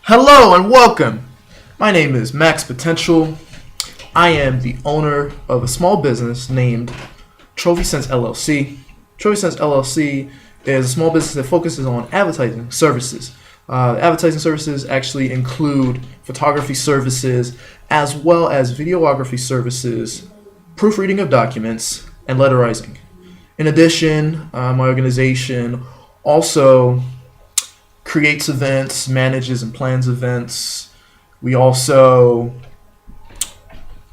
Hello and welcome. My name is Max Potential. I am the owner of a small business named Trophy Sense LLC. Trophy Sense LLC is a small business that focuses on advertising services. Advertising services actually include photography services as well as videography services, proofreading of documents, and letterizing. In addition, my organization also creates events, manages and plans events. We also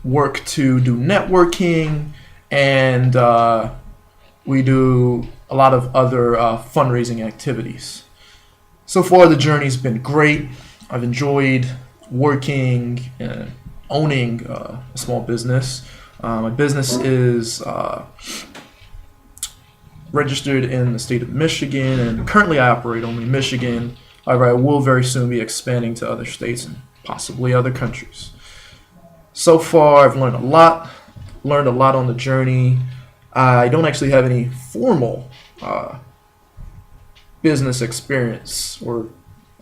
work to do networking, and we do a lot of other fundraising activities. So far, the journey's been great. I've enjoyed working and owning a small business. My business is registered in the state of Michigan, and currently I operate only in Michigan. However, I will very soon be expanding to other states and possibly other countries. So far, I've learned a lot on the journey. I don't actually have any formal business experience or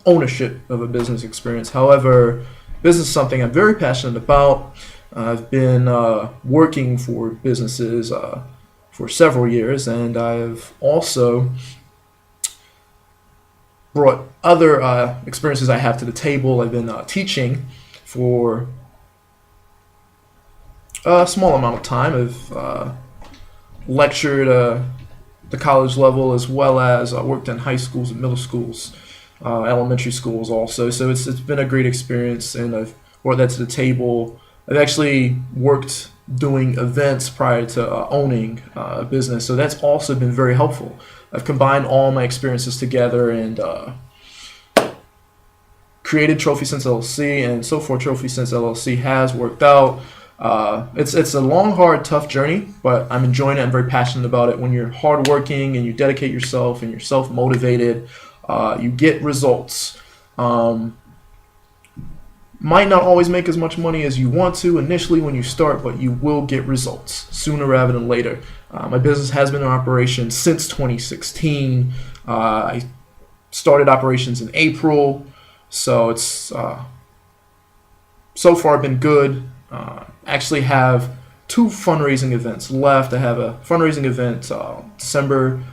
ownership of a business experience. However, business is something I'm very passionate about. I've been working for businesses for several years, and I've also brought other experiences I have to the table. I've been teaching for a small amount of time. I've lectured the college level as well as worked in high schools and middle schools, elementary schools also. So it's been a great experience, and I've brought that to the table. I've actually worked doing events prior to owning a business, so that's also been very helpful. I've combined all my experiences together and created Trophy Sense LLC, and so far Trophy Sense LLC has worked out. It's a long, hard, tough journey, but I'm enjoying it. I'm very passionate about it. When you're hardworking and you dedicate yourself and you're self-motivated, you get results. Might not always make as much money as you want to initially when you start, but you will get results sooner rather than later. My business has been in operation since 2016. I started operations in April, so it's so far been good. Actually have two fundraising events left. I have a fundraising event December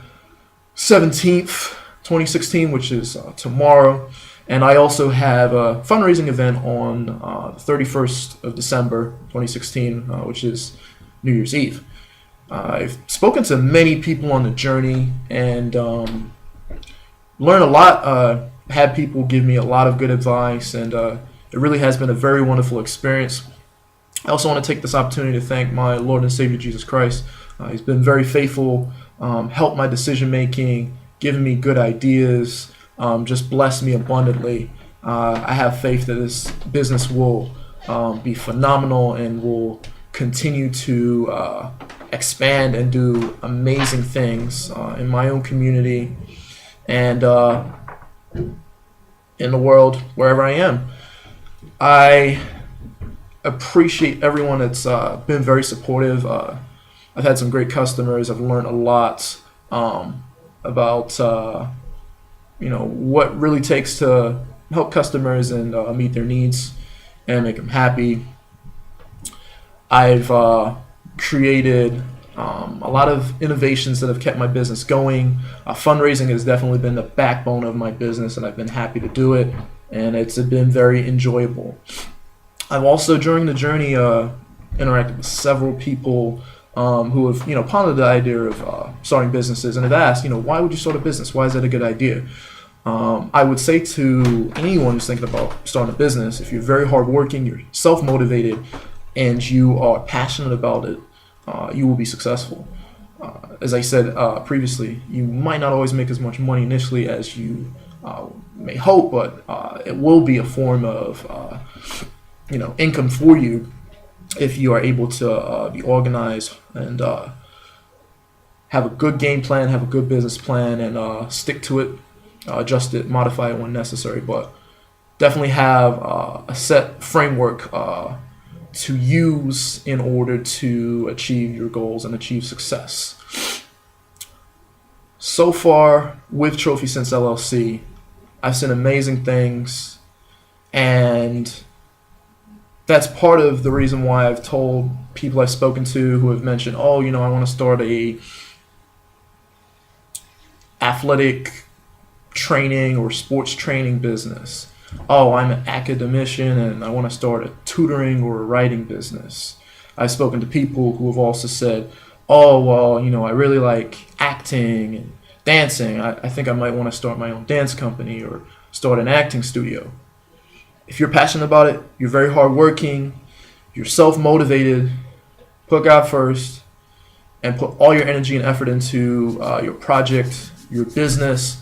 17th, 2016, which is tomorrow. And I also have a fundraising event on the 31st of December 2016, which is New Year's Eve. I've spoken to many people on the journey and learned a lot. Had people give me a lot of good advice, and it really has been a very wonderful experience. I also want to take this opportunity to thank my Lord and Savior Jesus Christ. He's been very faithful, helped my decision making, given me good ideas. Just bless me abundantly. I have faith that this business will be phenomenal and will continue to expand and do amazing things in my own community and in the world, wherever I am. I appreciate everyone that's been very supportive. I've had some great customers. I've learned a lot about what really takes to help customers and meet their needs and make them happy. I've created a lot of innovations that have kept my business going. Fundraising has definitely been the backbone of my business, and I've been happy to do it, and it's been very enjoyable. I've also, during the journey, interacted with several people who have, pondered the idea of starting businesses and have asked, why would you start a business? Why is that a good idea? I would say to anyone who's thinking about starting a business, if you're very hardworking, you're self-motivated, and you are passionate about it, you will be successful. As I said previously, you might not always make as much money initially as you may hope, but it will be a form of income for you if you are able to be organized and have a good game plan, have a good business plan, and stick to it, adjust it, modify it when necessary, but definitely have a set framework to use in order to achieve your goals and achieve success. So far with Trophy Sense LLC, I've seen amazing things. And that's part of the reason why I've told people I've spoken to who have mentioned, oh, I want to start a athletic training or sports training business. Oh, I'm an academician and I want to start a tutoring or a writing business. I've spoken to people who have also said, oh, well, I really like acting and dancing. I think I might want to start my own dance company or start an acting studio. If you're passionate about it, you're very hardworking, you're self-motivated, put God first, and put all your energy and effort into your project, your business,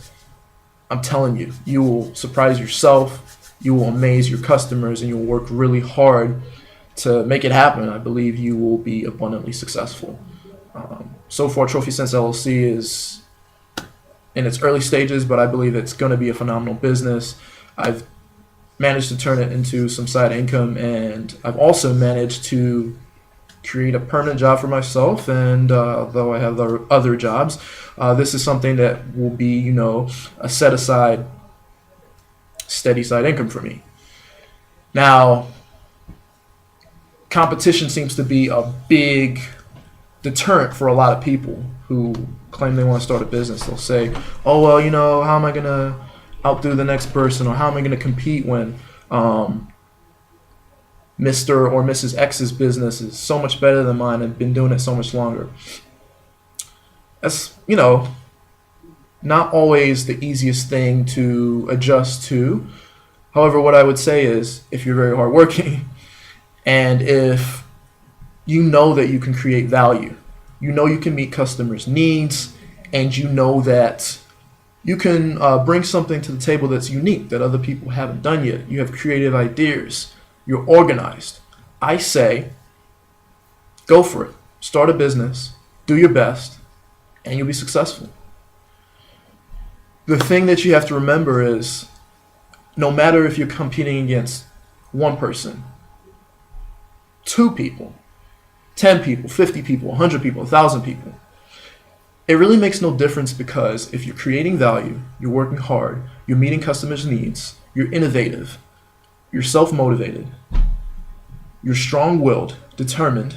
I'm telling you, you will surprise yourself, you will amaze your customers, and you'll work really hard to make it happen. I believe you will be abundantly successful. So far, Trophy Sense LLC is in its early stages, but I believe it's going to be a phenomenal business. I've managed to turn it into some side income, and I've also managed to create a permanent job for myself. And though I have other jobs, this is something that will be, a set aside, steady side income for me. Now, competition seems to be a big deterrent for a lot of people who claim they want to start a business. They'll say, oh, well, how am I going to outdo the next person, or how am I going to compete when Mr. or Mrs. X's business is so much better than mine and been doing it so much longer. That's, not always the easiest thing to adjust to. However, what I would say is, if you're very hardworking and if you know that you can create value, you can meet customers' needs, and that you can bring something to the table that's unique that other people haven't done yet. You have creative ideas. You're organized. I say, go for it. Start a business. Do your best, and you'll be successful. The thing that you have to remember is, no matter if you're competing against one person, 2 people, 10 people, 50 people, 100 people, 1,000 people, it really makes no difference, because if you're creating value, you're working hard, you're meeting customers' needs, you're innovative, you're self-motivated, you're strong-willed, determined,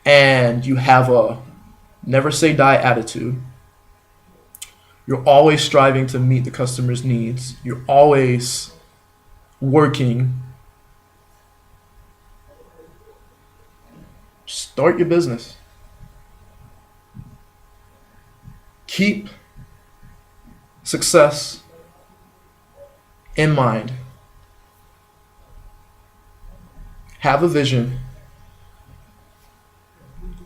and you have a never say die attitude, you're always striving to meet the customer's needs, you're always working, start your business. Keep success in mind. Have a vision,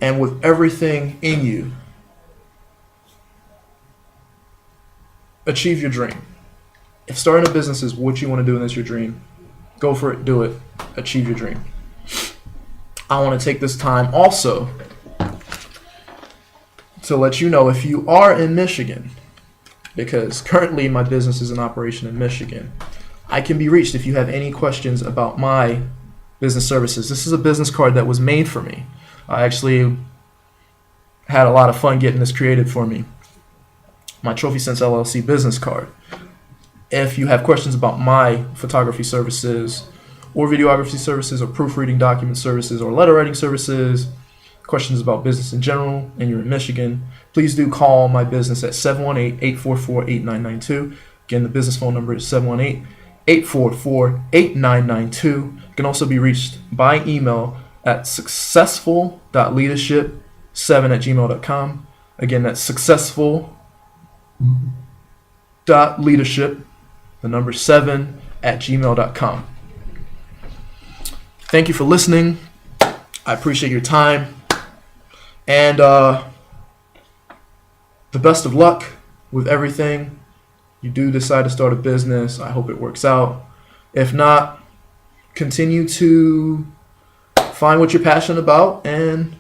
and with everything in you, achieve your dream. If starting a business is what you want to do and that's your dream, go for it, do it, achieve your dream. I want to take this time also to let you know, if you are in Michigan, because currently my business is in operation in Michigan, I can be reached if you have any questions about my business services. This is a business card that was made for me. I actually had a lot of fun getting this created for me. My Trophy Sense LLC business card. If you have questions about my photography services or videography services or proofreading document services or letter writing services, questions about business in general, and you're in Michigan, please do call my business at 718-844-8992. Again, the business phone number is 718-844-8992. You can also be reached by email at successful.leadership7@gmail.com. Again, that's successful.leadership, the number 7@gmail.com. Thank you for listening. I appreciate your time. And the best of luck with everything. You do decide to start a business, I hope it works out. If not, continue to find what you're passionate about and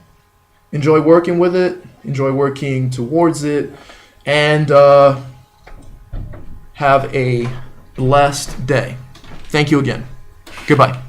enjoy working with it, enjoy working towards it, and have a blessed day. Thank you again. Goodbye.